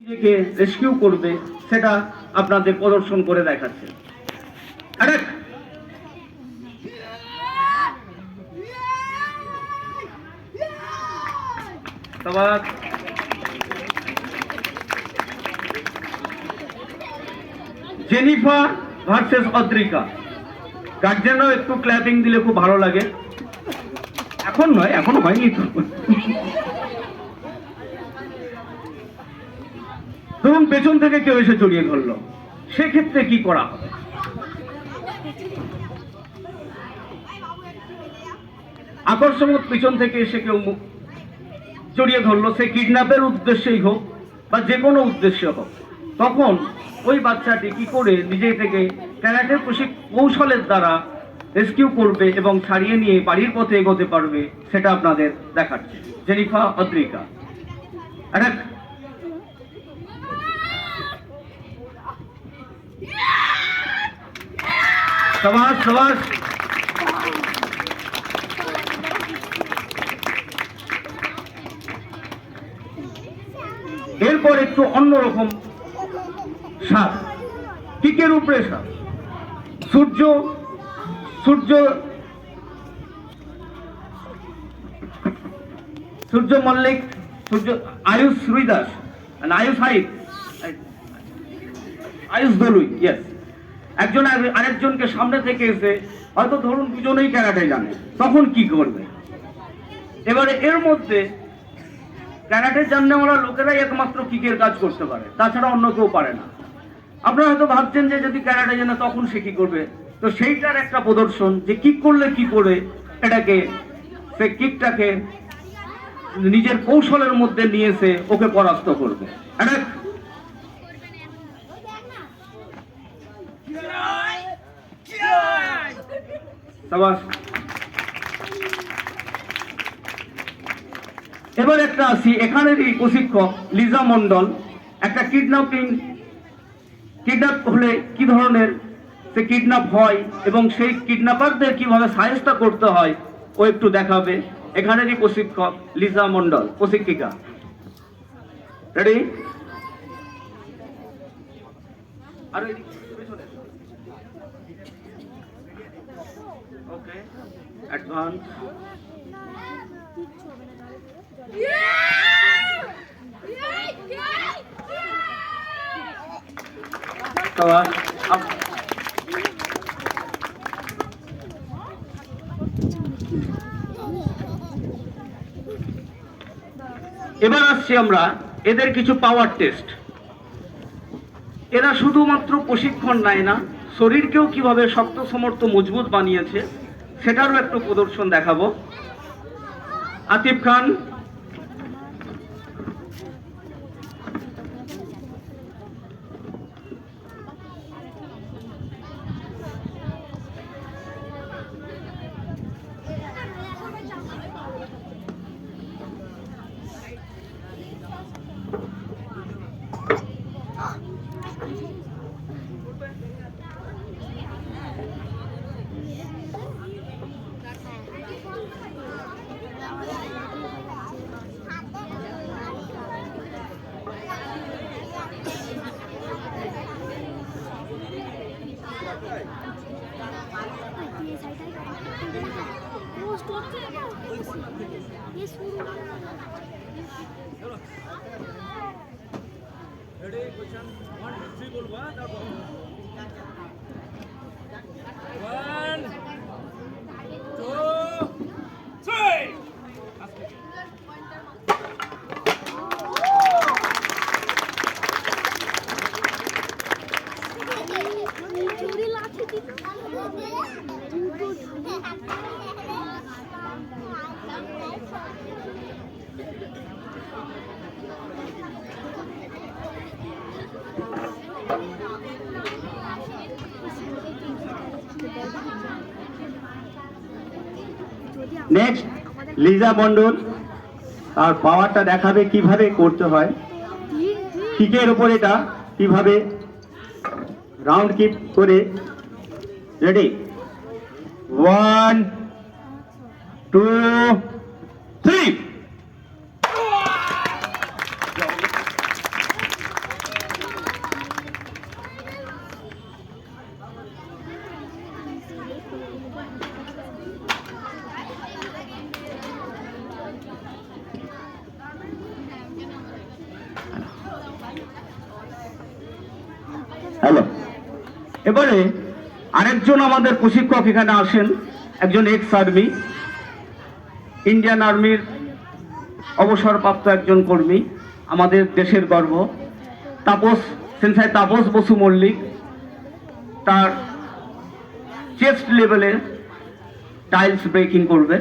নিজেকে রেস্কিউ করবে সেটা আপনাদের প্রদর্শন করে দেখাচ্ছে। Jennifer versus Adrika. গার্জেনরাও একটু ক্ল্যাপিং দিলে খুব ভালো লাগে। এখন নয়, এখনো হয়নি তো। ধরুন পেছন থেকে কেউ এসে জড়িয়ে ধরলো, সেক্ষেত্রে কি করা হবে? আকর্ষণীয় পিছন থেকে এসে কেউ জড়িয়ে ধরলো, সে কিডন্যাপের উদ্দেশ্যেই হোক বা যে কোনো উদ্দেশ্যে হোক, তখন ওই বাচ্চাটি কি করে নিজে থেকে ক্যারাটে কৌশলের দ্বারা রেস্কিউ করবে এবং ছাড়িয়ে নিয়ে বাড়ির পথে এগোতে পারবে সেটা আপনাদের দেখাচ্ছে জেনিফা অদ্রিকা। সবাস সবাস। এরপর একটু অন্যরকম সাপ, কিকের উপরে সাপ। সূর্য সূর্য সূর্য মল্লিক, সূর্য আয়ুষ রুইদাস, আয়ুষ দলুই, ইয়েস। একজন আরেকজনকে সামনে থেকে এসে হয়তো ধরুন দুজনেই ক্যারাটে জানে, তখন কি করবে? এবারে এর মধ্যে ক্যারাটে জাননেওয়ালা লোকেরাই একমাত্র কিকের কাজ করতে পারে, তাছাড়া অন্য কেউ পারে না। আপনারা হয়তো ভাবছেন যে যদি ক্যারাটে জানে তখন সে কি করবে, তো সেইটার একটা প্রদর্শন যে কিক করলে কি করে এটাকে, সে কিকটাকে নিজের কৌশলের মধ্যে নিয়ে এসে ওকে পরাস্ত করবে। এবার একটা আসি, এখানেরই প্রশিক্ষক লিজা মন্ডল। একটা কিডন্যাপ হলে কি ধরনের সে কিডন্যাপ হয় এবং সেই কিডন্যাপারদের কিভাবে সাহায্য করতে হয় ও একটু দেখাবে। এখানেরই প্রশিক্ষক লিজা মন্ডল, প্রশিক্ষিকা। রেডি? আর ওকে, অ্যাডভান্স। এবার আসছি আমরা এদের কিছু পাওয়ার টেস্ট। এরা শুধুমাত্র প্রশিক্ষণ নেয় না, শরীরকেও কিভাবে শক্ত সমর্থ মজবুত বানিয়েছে সেটারও একটু প্রদর্শন দেখাবো। আতিফ খান, নেক্সট লিজা মন্ডল আর পাওয়ারটা দেখাবে কিভাবে করতে হয়। কিকের উপর এটা কিভাবে রাউন্ড কিক করে। রেডি? 1 2 3। হ্যালো। এবারে আরেকজন আমাদের প্রশিক্ষক এখানে আসেন, একজন এক্স আর্মি, ইন্ডিয়ান আর্মির অবসরপ্রাপ্ত একজন কর্মী, আমাদের দেশের গর্ব, তাপস সেন্সাই তাপস বসু মল্লিক। তার চেস্ট লেভেলে টাইলস ব্রেকিং করবে।